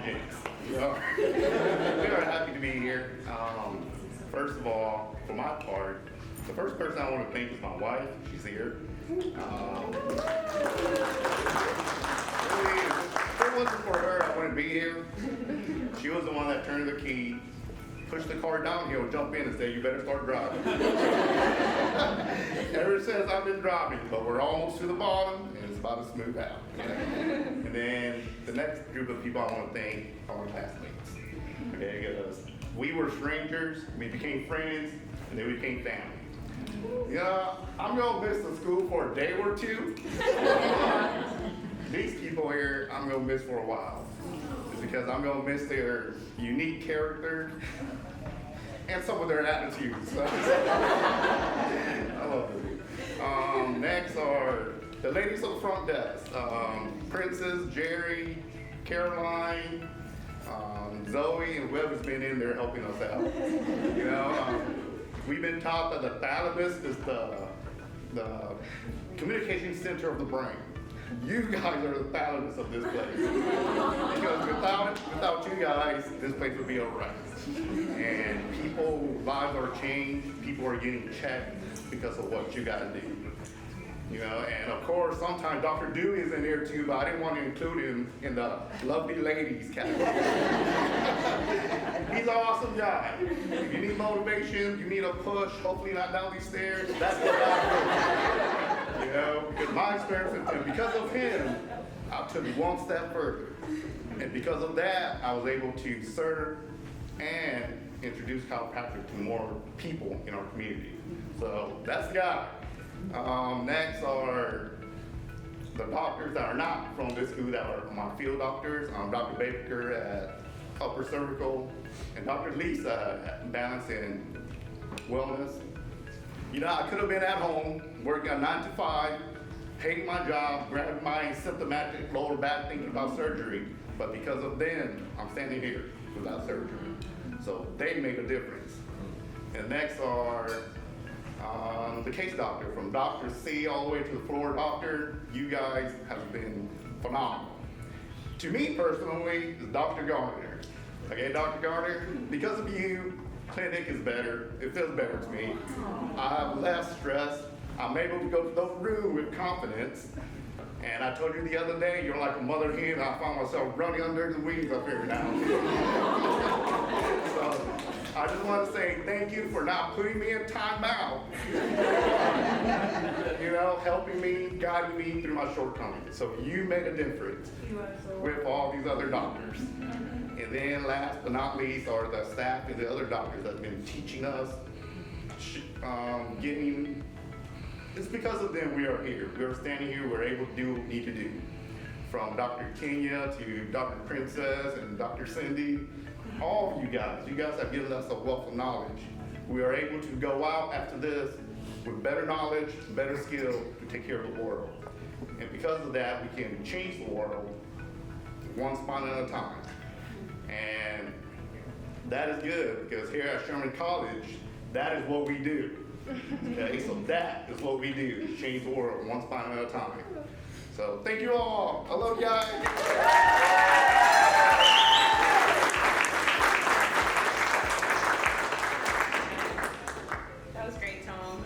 jinx. We are happy to be here. First of all, for my part, the first person I want to thank is my wife. She's here. Really, if it wasn't for her, I wouldn't be here. She was the one that turned the key, pushed the car downhill, jumped in and said, "You better start driving." Ever since I've been driving, but we're almost to the bottom and it's about to smooth out. And then the next group of people I want to thank are my classmates. Okay, because we were strangers, we became friends, and then we became family. You know, I'm gonna miss the school for a day or two. These people here, I'm gonna miss for a while. It's because I'm gonna miss their unique character and some of their attitudes. I love them. Next are the ladies of the front desk. Princess, Jerry, Caroline, Zoe, and whoever's been in there helping us out. You know, we've been taught that the thalamus is the communication center of the brain. You guys are the thalamus of this place. Because without you guys, this place would be a wreck. And people's lives are changed, people are getting checked because of what you gotta do. You know, and of course, sometimes Dr. Dewey is in there too, but I didn't want to include him in the lovely ladies category. He's an awesome guy. If you need motivation, you need a push, hopefully not down these stairs, that's what I do. You know, because my experience with him, because of him, I took one step further. And because of that, I was able to serve and introduce chiropractic to more people in our community. So that's the guy. Next are the doctors that are not from this school that are my field doctors. Dr. Baker at upper cervical and Dr. Lisa at balance and wellness. You know, I could have been at home working a 9 to 5, hating my job, grabbing my symptomatic lower back thinking about surgery, but because of them, I'm standing here without surgery. So they make a difference. And next are the case doctor, from Dr. C all the way to the floor doctor. You guys have been phenomenal. To me personally, is Dr. Gardner. Okay, Dr. Gardner, because of you, clinic is better. It feels better to me. I have less stress. I'm able to go to the room with confidence. And I told you the other day, you're like a mother hen. I found myself running under the wings up here now. So I just want to say thank you for not putting me in timeout. You know, helping me, guiding me through my shortcomings. So you made a difference with all these other doctors. And then last but not least are the staff and the other doctors that have been teaching us, it's because of them we are here. We are standing here, we're able to do what we need to do. From Dr. Kenya to Dr. Princess and Dr. Cindy, all of you guys have given us a wealth of knowledge. We are able to go out after this with better knowledge, better skill to take care of the world. And because of that, we can change the world one spot at a time. And that is good, because here at Sherman College, that is what we do. Okay, so that is what we do, change the world one spot at a time. So thank you all. I love you guys. That was great, Tom.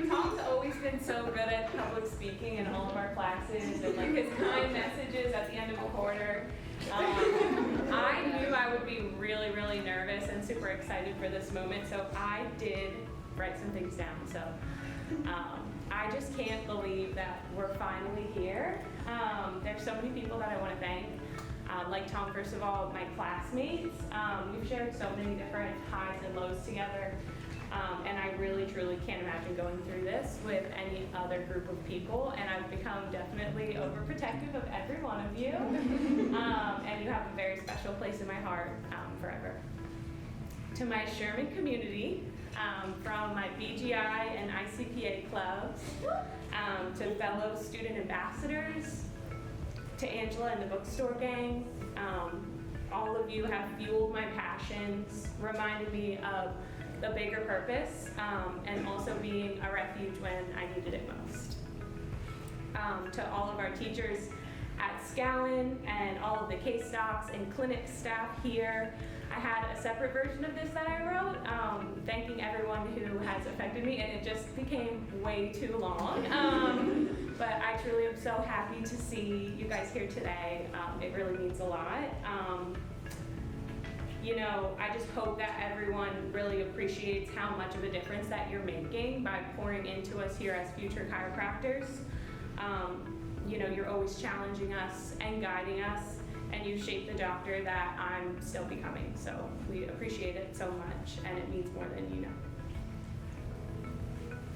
Tom's always been so good at public speaking in all of our classes, and like his kind messages at the end of a quarter. I knew I would be really, really nervous and super excited for this moment, so I did write some things down. So I just can't believe that we're finally here. There's so many people that I want to thank. Like Tom, first of all, my classmates. We've shared so many different highs and lows together. And I really, truly can't imagine going through this with any other group of people. And I've become definitely overprotective of every one of you. And you have a very special place in my heart forever. To my Sherman community, from my BGI and ICPA clubs, to fellow student ambassadors, to Angela and the bookstore gang, all of you have fueled my passions, reminded me of the bigger purpose, and also being a refuge when I needed it most. To all of our teachers at Scowen and all of the case docs and clinic staff here. I had a separate version of this that I wrote, thanking everyone who has affected me, and it just became way too long. But I truly am so happy to see you guys here today. It really means a lot. You know, I just hope that everyone really appreciates how much of a difference that you're making by pouring into us here as future chiropractors. You know, you're always challenging us and guiding us, and you shape the doctor that I'm still becoming. So we appreciate it so much, and it means more than you know.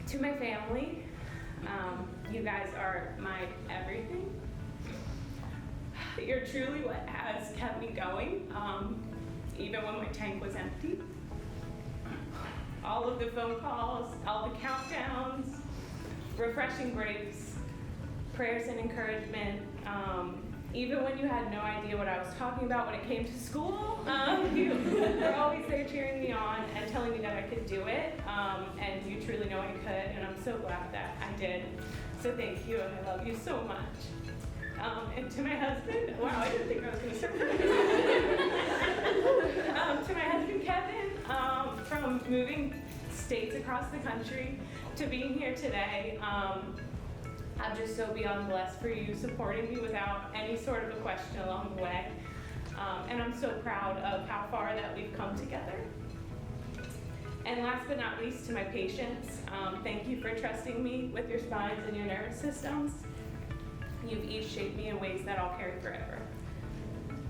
To my family, you guys are my everything. You're truly what has kept me going, even when my tank was empty. All of the phone calls, all the countdowns, refreshing breaks, prayers and encouragement, even when you had no idea what I was talking about when it came to school, you were always there cheering me on and telling me that I could do it, and you truly know I could, and I'm so glad that I did. So thank you, and I love you so much. And to my husband, wow, I didn't think I was going to start. To my husband, Kevin, from moving states across the country to being here today, I'm just so beyond blessed for you supporting me without any sort of a question along the way. And I'm so proud of how far that we've come together. And last but not least, to my patients, thank you for trusting me with your spines and your nervous systems. You've each shaped me in ways that I'll carry forever.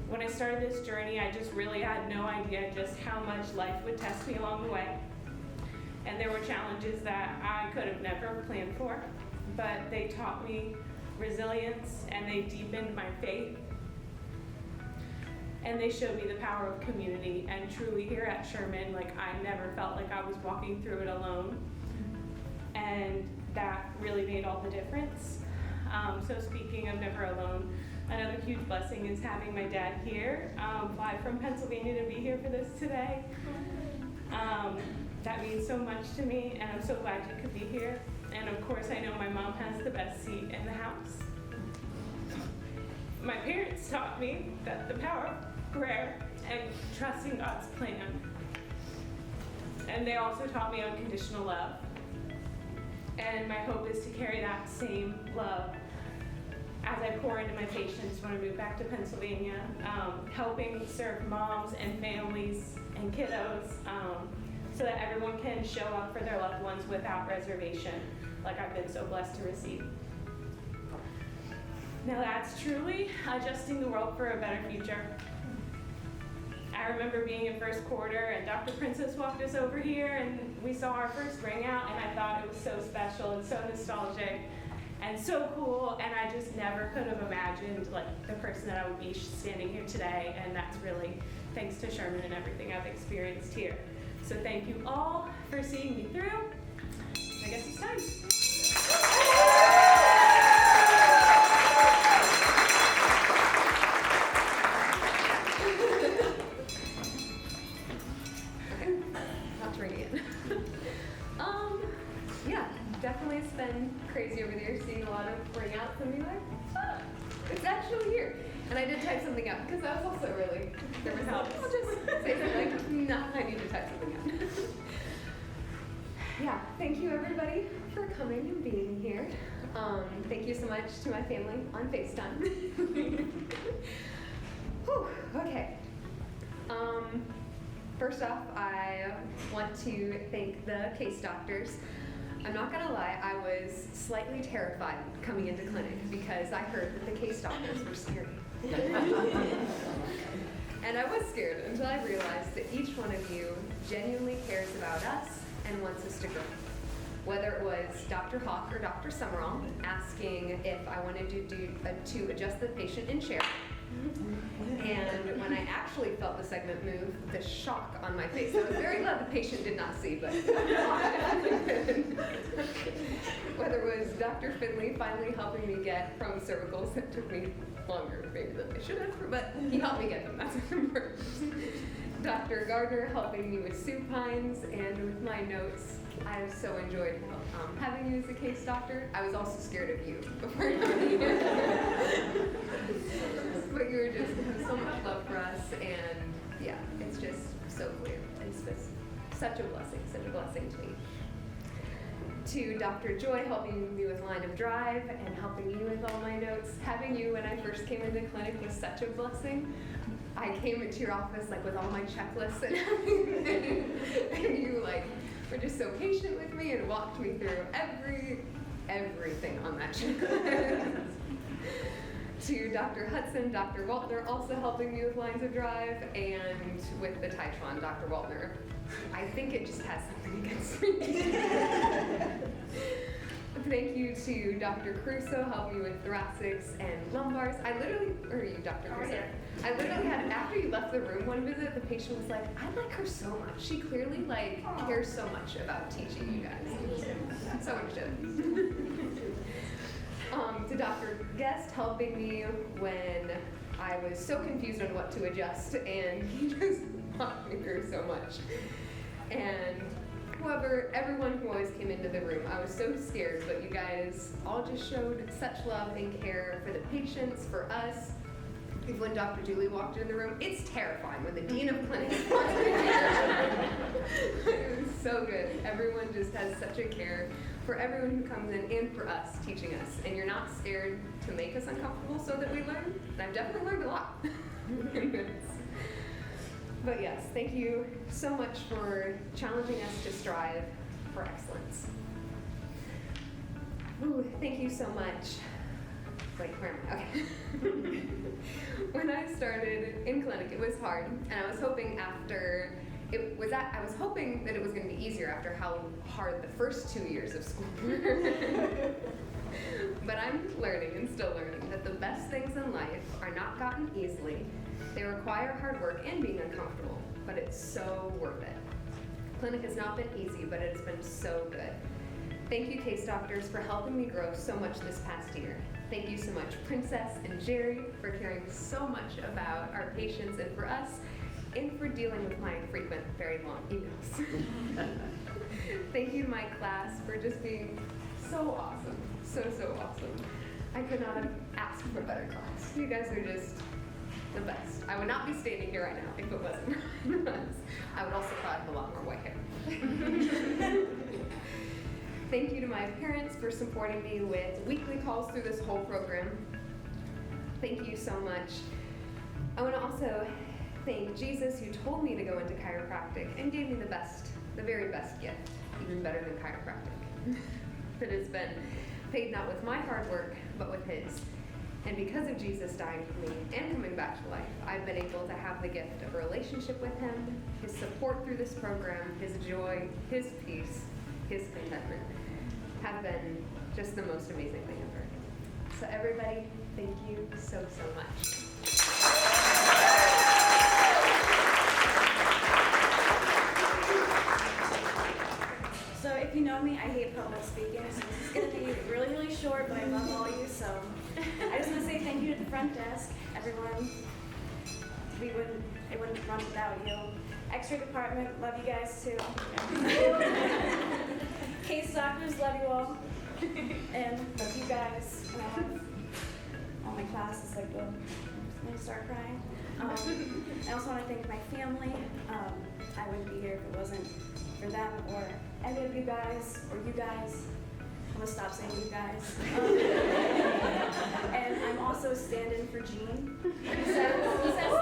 When I started this journey, I just really had no idea just how much life would test me along the way. And there were challenges that I could have never planned for, but they taught me resilience and they deepened my faith. And they showed me the power of community, and truly here at Sherman, like I never felt like I was walking through it alone. And that really made all the difference. So speaking of never alone, another huge blessing is having my dad here, fly from Pennsylvania to be here for this today. That means so much to me, and I'm so glad you could be here. And of course, I know my mom has the best seat in the house. My parents taught me that the power of prayer and trusting God's plan. And they also taught me unconditional love. And my hope is to carry that same love as I pour into my patients when I move back to Pennsylvania, helping serve moms and families and kiddos, so that everyone can show up for their loved ones without reservation, like I've been so blessed to receive. Now that's truly adjusting the world for a better future. I remember being in first quarter and Dr. Princess walked us over here and we saw our first ring out, and I thought it was so special and so nostalgic and so cool, and I just never could have imagined like the person that I would be standing here today, and that's really thanks to Sherman and everything I've experienced here. So thank you all for seeing me through. I guess it's time. Definitely it's been crazy over there, seeing a lot of ringouts and being like, oh, it's actually here. And I did type something out because I was also really nervous. I'll just say something like, no, I need to type something out. Yeah, thank you everybody for coming and being here. Thank you so much to my family on FaceTime. Whew, okay. First off, I want to thank the case doctors. I'm not gonna lie, I was slightly terrified coming into clinic because I heard that the case doctors were scary. And I was scared until I realized that each one of you genuinely cares about us and wants us to grow. Whether it was Dr. Hawk or Dr. Summerall asking if I wanted to adjust the patient in chair. And when I actually felt the segment move, the shock on my face. I was very glad the patient did not see, but whether it was Dr. Finley finally helping me get from cervicals that took me longer maybe than I should have, but he helped me get them, that's what important. Dr. Gardner helping me with supines and with my notes. I have so enjoyed having you as a case doctor. I was also scared of you before coming here. But you were just have so much love for us, and yeah, it's just so clear. It's just such a blessing to me. To Dr. Joy helping me with line of drive and helping you with all my notes. Having you when I first came into clinic was such a blessing. I came into your office like with all my checklists and everything, and you like were just so patient with me and walked me through everything on that checklist. To Dr. Hudson, Dr. Waltner also helping me with lines of drive, and with the Taichuan, Dr. Waltner. I think it just has something against me. Thank you to Dr. Crusoe, helping me with thoracics and lumbars. Dr. Crusoe. I literally had, after you left the room one visit, the patient was like, I like her so much. She clearly cares so much about teaching you guys. So much did. To Dr. Guest helping me when I was so confused on what to adjust, and he just walked me through so much. And everyone who always came into the room, I was so scared, but you guys all just showed such love and care for the patients, for us. When Dr. Dooley walked in the room, it's terrifying when the Dean of Clinics walks in here. It was so good. Everyone just has such a care for everyone who comes in and for us, teaching us. And you're not scared to make us uncomfortable so that we learn. And I've definitely learned a lot. But yes, thank you so much for challenging us to strive for excellence. Ooh, thank you so much. Wait, where am I? Okay. When I started in clinic, it was hard, and I was hoping I was hoping that it was going to be easier after how hard the first 2 years of school were. But I'm learning and still learning that the best things in life are not gotten easily. They require hard work and being uncomfortable, but it's so worth it. Clinic has not been easy, but it has been so good. Thank you, case doctors, for helping me grow so much this past year. Thank you so much, Princess and Jerry, for caring so much about our patients and for us, and for dealing with my frequent, very long emails. Thank you to my class for just being so awesome, so awesome. I could not have asked for a better class. You guys are just the best. I would not be standing here right now if it wasn't. I would also probably have a lot more white hair. Thank you to my parents for supporting me with weekly calls through this whole program. Thank you so much. I want to also thank Jesus, who told me to go into chiropractic and gave me the very best gift, even better than chiropractic, that has been paid not with my hard work, but with his. And because of Jesus dying for me and coming back to life, I've been able to have the gift of a relationship with him, his support through this program, his joy, his peace, his contentment, have been just the most amazing thing ever. So everybody, thank you so much. So if you know me, I hate public speaking, so this is going to be really short, but I love all you, so I just want to say thank you to the front desk, everyone. It wouldn't run without you. X-ray department, love you guys too. Case doctors, love you all. And love you guys. And I love all my classes, I'm going to start crying. I also want to thank my family. I wouldn't be here if it wasn't for them or any of you guys or you guys. I'm going to stop saying you guys. And I'm also stand-in for Gene. He says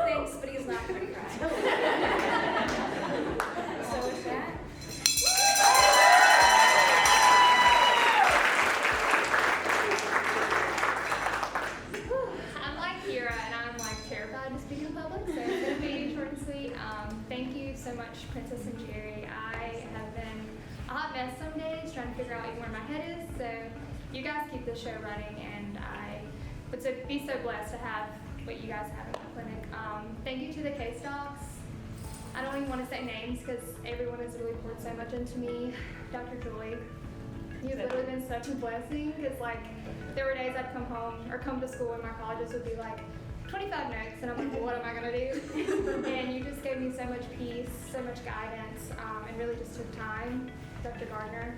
thanks, but he's not going to cry. So with that. I'm like Kira, and I'm like terrified to speak in public, so it's going to be short and sweet. Thank you so much, Princess and Jerry. I have been a hot mess some days trying to figure out even where my head is, so you guys keep the show running, and I would be so blessed to have what you guys have in the clinic. Thank you to the case docs. I don't even want to say names because everyone has really poured so much into me. Dr. Julie, you've literally been such a blessing because like there were days I'd come home or come to school and my colleges would be like 25 notes and I'm like, well, what am I going to do? And you just gave me so much peace, so much guidance, and really just took time. Dr. Gardner,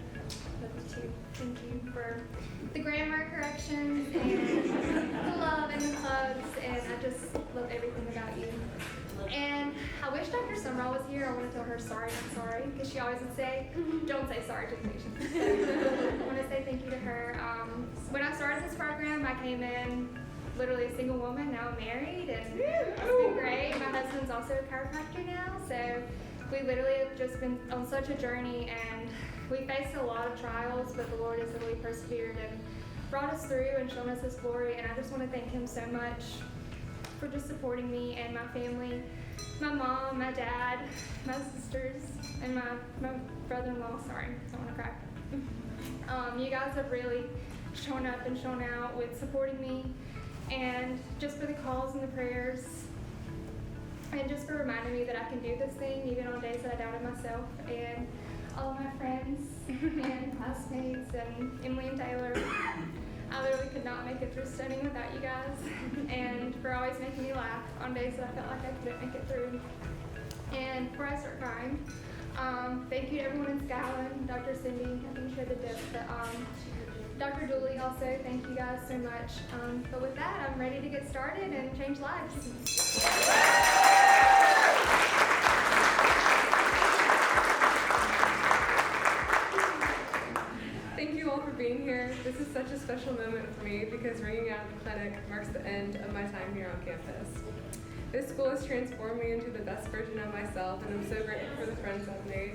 love you too. Thank you for the grammar corrections and the love and the hugs, and I just love everything about you. And I wish Dr. Summerall was here. I want to tell her sorry, not sorry, because she always would say, don't say sorry to the patient. So I want to say thank you to her. When I started this program, I came in literally a single woman. Now I'm married, and it's been great. My husband's also a chiropractor now, so we literally have just been on such a journey, and we faced a lot of trials, but the Lord has really persevered and brought us through and shown us His glory, and I just want to thank Him so much for just supporting me and my family, my mom, my dad, my sisters, and my brother-in-law. Sorry, I don't want to cry. You guys have really shown up and shown out with supporting me, and just for the calls and the prayers, and just for reminding me that I can do this thing even on days that I doubted myself, and all of my friends and classmates and Emily and Taylor. I literally could not make it through studying without you guys, and for always making me laugh on days that I felt like I couldn't make it through. And before I start crying, thank you to everyone in Skyland, Dr. Cindy, I think she had the dip, but Dr. Dooley also, thank you guys so much. But with that, I'm ready to get started and change lives. Thank you all for being here. This is such a special moment for me because ringing out of the clinic marks the end of my time here on campus. This school has transformed me into the best version of myself, and I'm so grateful for the friends I've made.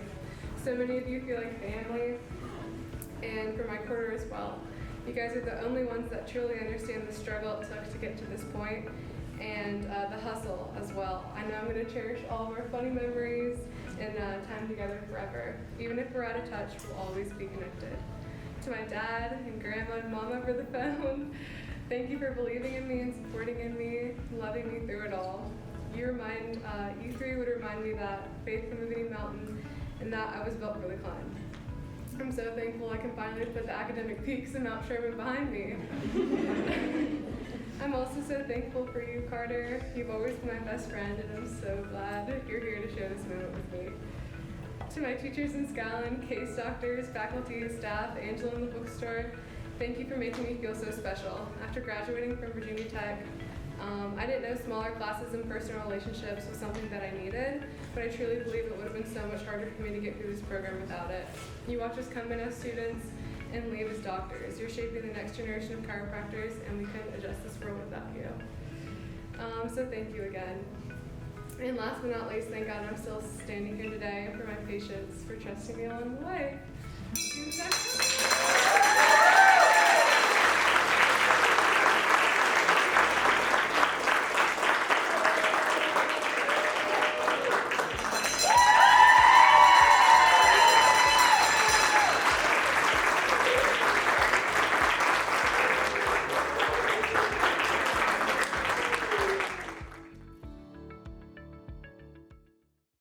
So many of you feel like family, and for my quarter as well. You guys are the only ones that truly understand the struggle it took to get to this point, and the hustle as well. I know I'm going to cherish all of our funny memories and time together forever. Even if we're out of touch, we'll always be connected. To my dad and grandma and mom over the phone, thank you for believing in me and supporting in me, loving me through it all. You three would remind me that faith can move any mountain and that I was built for the climb. I'm so thankful I can finally put the academic peaks of Mount Sherman behind me. I'm also so thankful for you, Carter. You've always been my best friend, and I'm so glad you're here to share this moment with me. To my teachers in Skyland, case doctors, faculty, staff, Angela in the bookstore, thank you for making me feel so special. After graduating from Virginia Tech, I didn't know smaller classes and personal relationships was something that I needed, but I truly believe it would have been so much harder for me to get through this program without it. You watch us come in as students and leave as doctors. You're shaping the next generation of chiropractors, and we couldn't adjust this world without you. So thank you again. And last but not least, thank God I'm still standing here today, and for my patients for trusting me along the way.